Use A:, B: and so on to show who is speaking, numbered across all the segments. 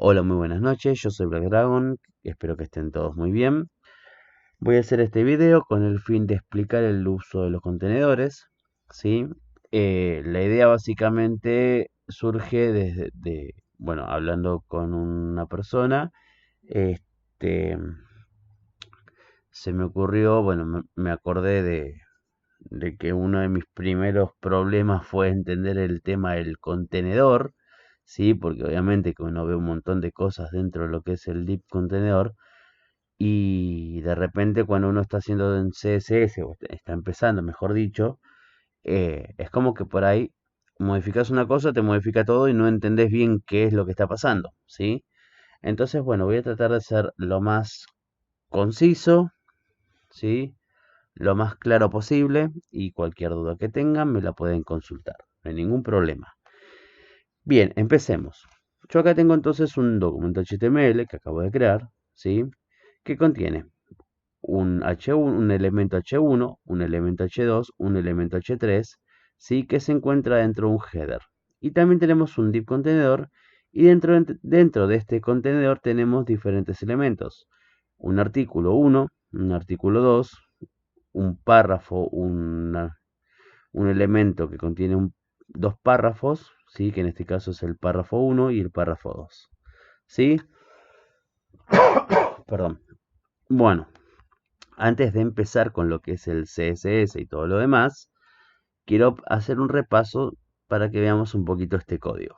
A: Hola, muy buenas noches, yo soy Black Dragon, espero que estén todos muy bien. Voy a hacer este video con el fin de explicar el uso de los contenedores, ¿sí? La idea básicamente surge bueno, hablando con una persona, este, se me ocurrió, bueno, me acordé de que uno de mis primeros problemas fue entender el tema del contenedor, ¿sí? Porque obviamente que uno ve un montón de cosas dentro de lo que es el deep contenedor y de repente cuando uno está haciendo en CSS o está empezando, mejor dicho, es como que por ahí modificas una cosa, te modifica todo y no entendés bien qué es lo que está pasando, ¿sí? Entonces, bueno, voy a tratar de ser lo más conciso, ¿sí? Lo más claro posible y cualquier duda que tengan me la pueden consultar, no hay ningún problema. Bien, empecemos. Yo acá tengo entonces un documento HTML que acabo de crear, ¿sí? Que contiene un H1, un elemento H1, un elemento H2, un elemento H3, ¿sí? Que se encuentra dentro de un header. Y también tenemos un div contenedor y dentro de este contenedor tenemos diferentes elementos. Un artículo 1, un artículo 2, un párrafo, un elemento que contiene dos párrafos, ¿sí? Que en este caso es el párrafo 1 y el párrafo 2. ¿Sí? Perdón. Bueno, antes de empezar con lo que es el CSS y todo lo demás, quiero hacer un repaso para que veamos un poquito este código.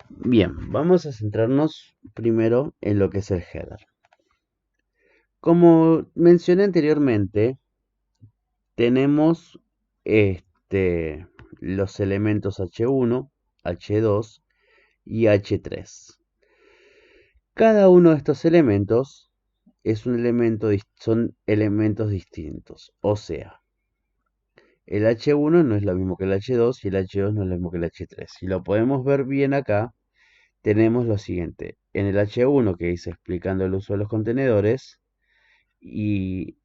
A: Bien, vamos a centrarnos primero en lo que es el header. Como mencioné anteriormente, tenemos los elementos H1, H2 y H3. Cada uno de estos elementos son elementos distintos. O sea, el H1 no es lo mismo que el H2 y el H2 no es lo mismo que el H3. Si lo podemos ver bien acá, tenemos lo siguiente. En el H1 que dice explicando el uso de los contenedores y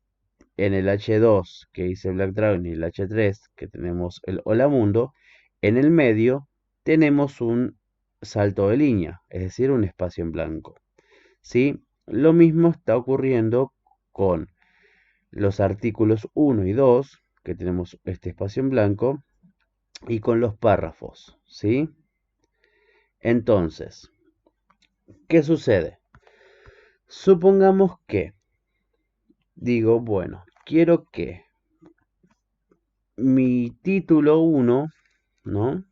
A: en el H2 que dice Black Dragon y el H3 que tenemos el Hola Mundo, en el medio tenemos un salto de línea, es decir, un espacio en blanco. ¿Sí? Lo mismo está ocurriendo con los artículos 1 y 2, que tenemos este espacio en blanco, y con los párrafos, ¿sí? Entonces, ¿qué sucede? Supongamos que, digo, bueno, quiero que mi título 1, ¿no?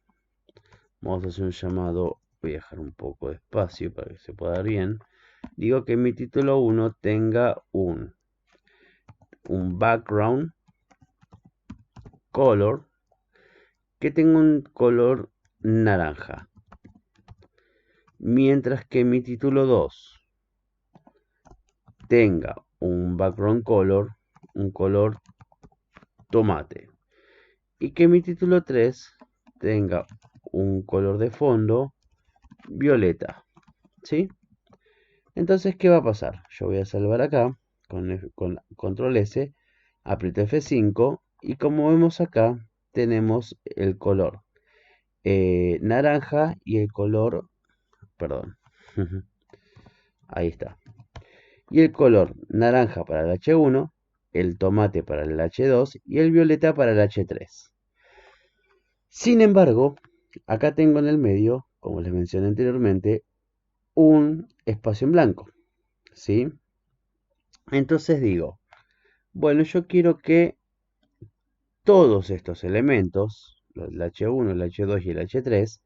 A: Vamos a hacer un llamado, voy a dejar un poco de espacio para que se pueda ver bien. Digo que mi título 1 tenga un background color que tenga un color naranja. Mientras que mi título 2 tenga un background color, un color tomate. Y que mi título 3 tenga un color de fondo violeta. ¿Sí? Entonces, ¿qué va a pasar? Yo voy a salvar acá con control S, aprieto F5 y como vemos acá tenemos el color naranja y el color, perdón, ahí está. Y el color naranja para el H1, el tomate para el H2 y el violeta para el H3. Sin embargo, acá tengo en el medio, como les mencioné anteriormente, un espacio en blanco, ¿sí? Entonces digo, bueno, yo quiero que todos estos elementos, el H1, el H2 y el H3,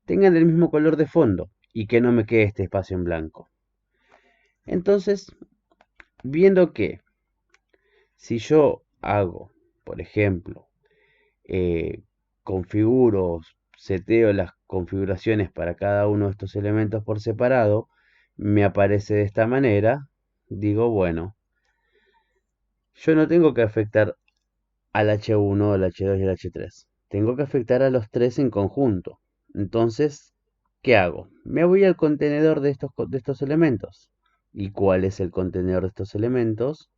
A: tengan el mismo color de fondo y que no me quede este espacio en blanco. Entonces, viendo que si yo hago, por ejemplo, configuro, seteo las configuraciones para cada uno de estos elementos por separado, me aparece de esta manera, digo, bueno, yo no tengo que afectar al H1, al H2 y al H3. Tengo que afectar a los tres en conjunto. Entonces, ¿qué hago? Me voy al contenedor de estos elementos. ¿Y cuál es el contenedor de estos elementos?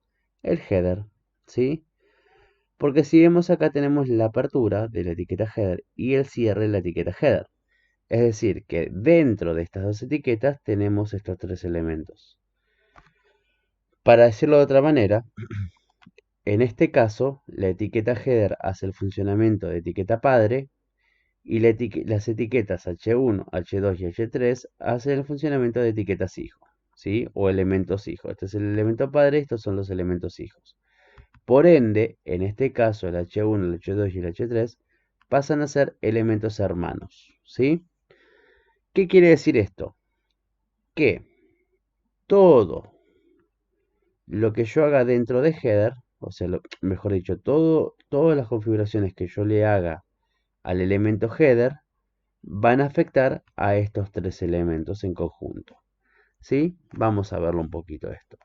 A: El header, ¿sí? Porque si vemos acá tenemos la apertura de la etiqueta header y el cierre de la etiqueta header. Es decir, que dentro de estas dos etiquetas tenemos estos tres elementos. Para decirlo de otra manera, en este caso, la etiqueta header hace el funcionamiento de etiqueta padre y las etiquetas H1, H2 y H3 hacen el funcionamiento de etiquetas hijo, ¿sí? O elementos hijos. Este es el elemento padre y estos son los elementos hijos. Por ende, en este caso, el H1, el H2 y el H3 pasan a ser elementos hermanos, ¿sí? ¿Qué quiere decir esto? Que todo lo que yo haga dentro de header, o sea, mejor dicho, todas las configuraciones que yo le haga al elemento header van a afectar a estos tres elementos en conjunto. ¿Sí? Vamos a verlo un poquito esto.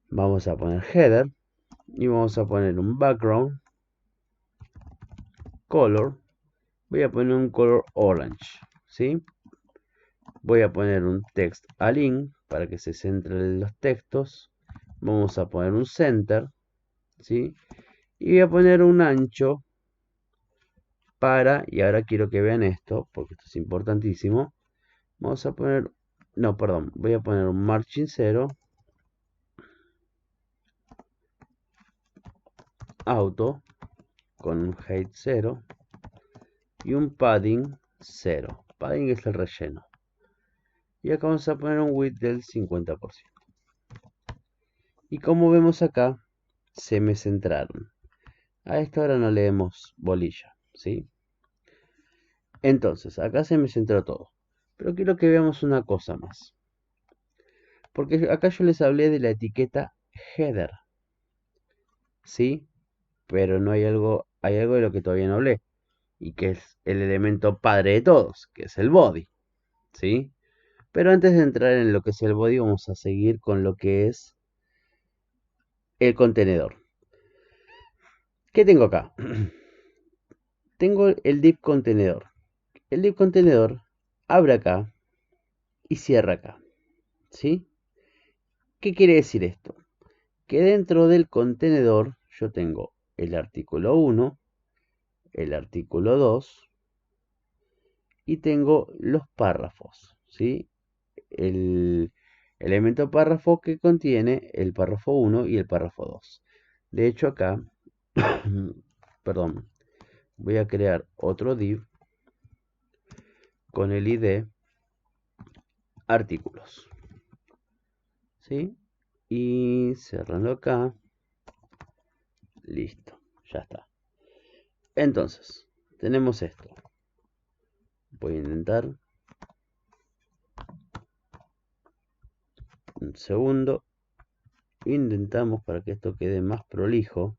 A: Vamos a poner header y vamos a poner un background color. Voy a poner un color orange, ¿sí? Voy a poner un text align para que se centren los textos. Vamos a poner un center, ¿sí? Y voy a poner un ancho para, y ahora quiero que vean esto, porque esto es importantísimo. Vamos a poner, no, perdón, voy a poner un margin 0, auto, con un height 0 y un padding 0. Padding es el relleno. Y acá vamos a poner un width del 50%. Y como vemos acá, se me centraron. A esta hora no leemos bolilla, ¿sí? Entonces, acá se me centró todo. Pero quiero que veamos una cosa más. Porque acá yo les hablé de la etiqueta header, ¿sí? Pero no hay algo de lo que todavía no hablé. Y que es el elemento padre de todos, que es el body, ¿sí? Pero antes de entrar en lo que es el body, vamos a seguir con lo que es el contenedor. ¿Qué tengo acá? Tengo el div contenedor. El div contenedor abre acá y cierra acá, ¿sí? ¿Qué quiere decir esto? Que dentro del contenedor yo tengo el artículo 1, el artículo 2 y tengo los párrafos, ¿sí? El elemento párrafo que contiene el párrafo 1 y el párrafo 2. De hecho acá, perdón, voy a crear otro div con el ID artículos, ¿sí? Y cerrando acá, listo, ya está. Entonces, tenemos esto. Voy a intentar un segundo. Intentamos para que esto quede más prolijo.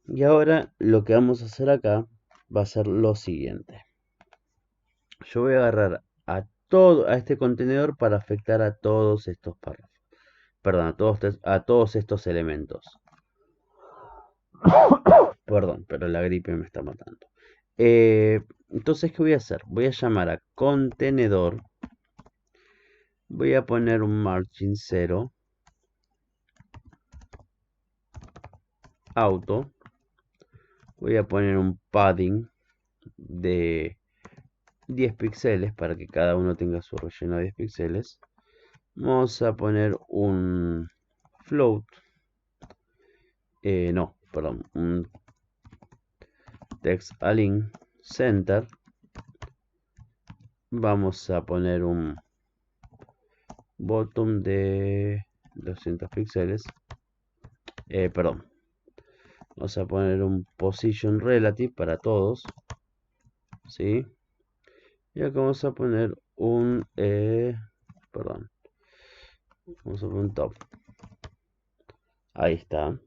A: Y ahora lo que vamos a hacer acá va a ser lo siguiente. Yo voy a agarrar a este contenedor para afectar a todos estos párrafos. Perdón, a todos estos elementos. Perdón, pero la gripe me está matando. Entonces, ¿qué voy a hacer? Voy a llamar a contenedor. Voy a poner un margin 0. Auto. Voy a poner un padding de 10 píxeles para que cada uno tenga su relleno de 10 píxeles. Vamos a poner un float. No, perdón. Un text align center. Vamos a poner un bottom de 200 píxeles. Perdón. Vamos a poner un position relative para todos. ¿Sí? Y acá vamos a poner un... perdón. Vamos a poner un top. Ahí está.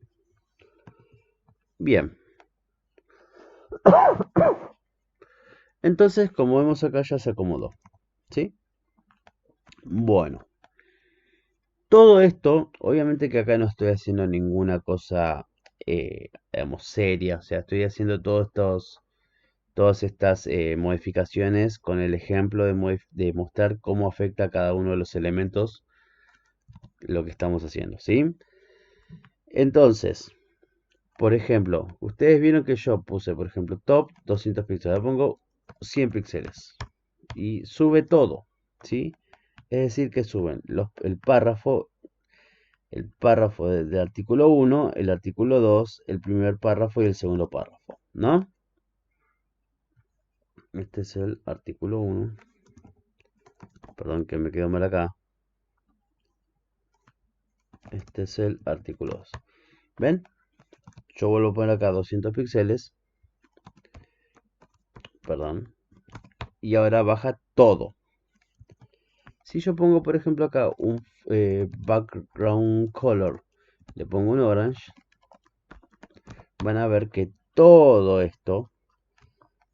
A: Bien. Entonces, como vemos acá, ya se acomodó. ¿Sí? Bueno. Todo esto, obviamente que acá no estoy haciendo ninguna cosa, digamos, seria. O sea, estoy haciendo todas estas modificaciones con el ejemplo de mostrar cómo afecta a cada uno de los elementos lo que estamos haciendo, ¿sí? Entonces, Por ejemplo, ustedes vieron que yo puse, por ejemplo, top 200 píxeles. Le pongo 100 píxeles. Y sube todo, ¿sí? Es decir, que suben el párrafo del artículo 1, el artículo 2, el primer párrafo y el segundo párrafo, ¿no? Este es el artículo 1. Perdón que me quedo mal acá. Este es el artículo 2. ¿Ven? Yo vuelvo a poner acá 200 píxeles. Perdón. Y ahora baja todo. Si yo pongo, por ejemplo, acá un background color, le pongo un orange, van a ver que todo esto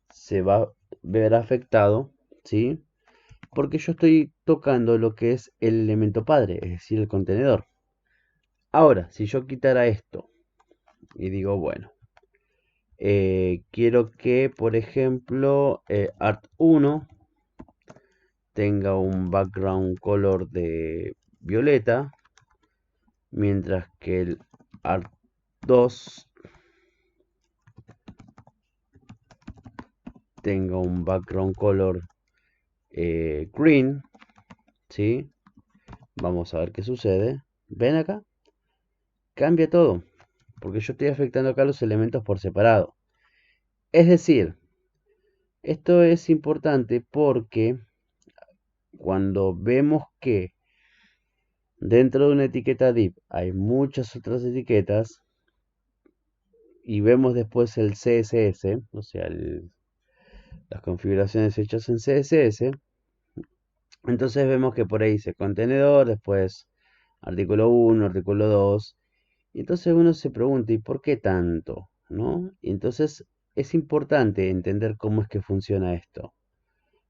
A: se va a ver afectado, ¿sí? Porque yo estoy tocando lo que es el elemento padre, es decir, el contenedor. Ahora, si yo quitara esto y digo, bueno, quiero que, por ejemplo, art1 tenga un background color de violeta, mientras que el art2 tenga un background color green, ¿sí? Vamos a ver qué sucede. ¿Ven acá? Cambia todo, porque yo estoy afectando acá los elementos por separado. Es decir, esto es importante porque cuando vemos que dentro de una etiqueta div hay muchas otras etiquetas y vemos después el CSS, o sea, las configuraciones hechas en CSS, entonces vemos que por ahí dice contenedor, después artículo 1, artículo 2, y entonces uno se pregunta, ¿y por qué tanto? ¿No? Y entonces es importante entender cómo es que funciona esto,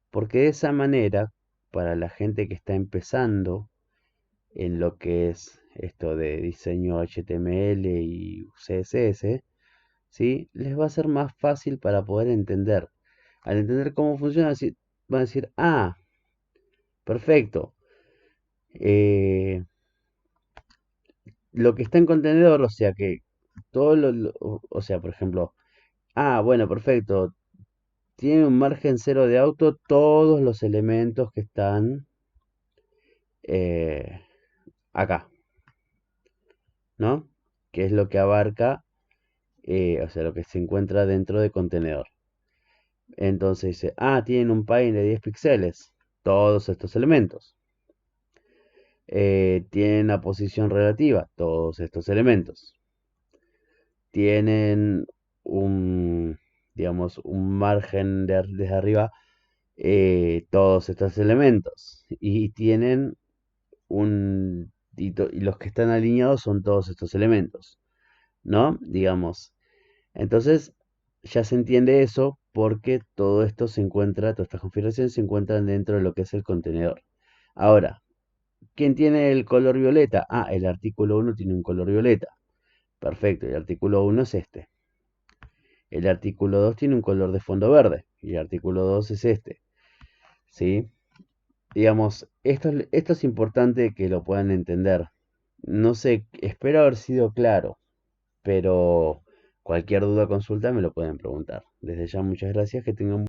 A: porque de esa manera, para la gente que está empezando en lo que es esto de diseño HTML y CSS, ¿sí? Les va a ser más fácil para poder entender. Al entender cómo funciona, van a decir, ah, perfecto. Lo que está en contenedor, o sea que todo o sea, por ejemplo, ah, bueno, perfecto. Tiene un margen cero de auto todos los elementos que están eh, acá, ¿no? Que es lo que abarca, o sea, lo que se encuentra dentro de contenedor. Entonces dice, ah, tienen un padding de 10 píxeles, todos estos elementos. Tienen una posición relativa, todos estos elementos. Tienen un, digamos, un margen desde arriba, todos estos elementos. Y tienen y los que están alineados son todos estos elementos, ¿no? Digamos. Entonces, ya se entiende eso porque todo esto se encuentra, todas estas configuraciones se encuentran dentro de lo que es el contenedor. Ahora, ¿quién tiene el color violeta? Ah, el artículo 1 tiene un color violeta. Perfecto, el artículo 1 es este. El artículo 2 tiene un color de fondo verde. Y el artículo 2 es este. ¿Sí? Digamos, esto es importante que lo puedan entender. No sé, espero haber sido claro, pero cualquier duda o consulta me lo pueden preguntar. Desde ya, muchas gracias, que tengan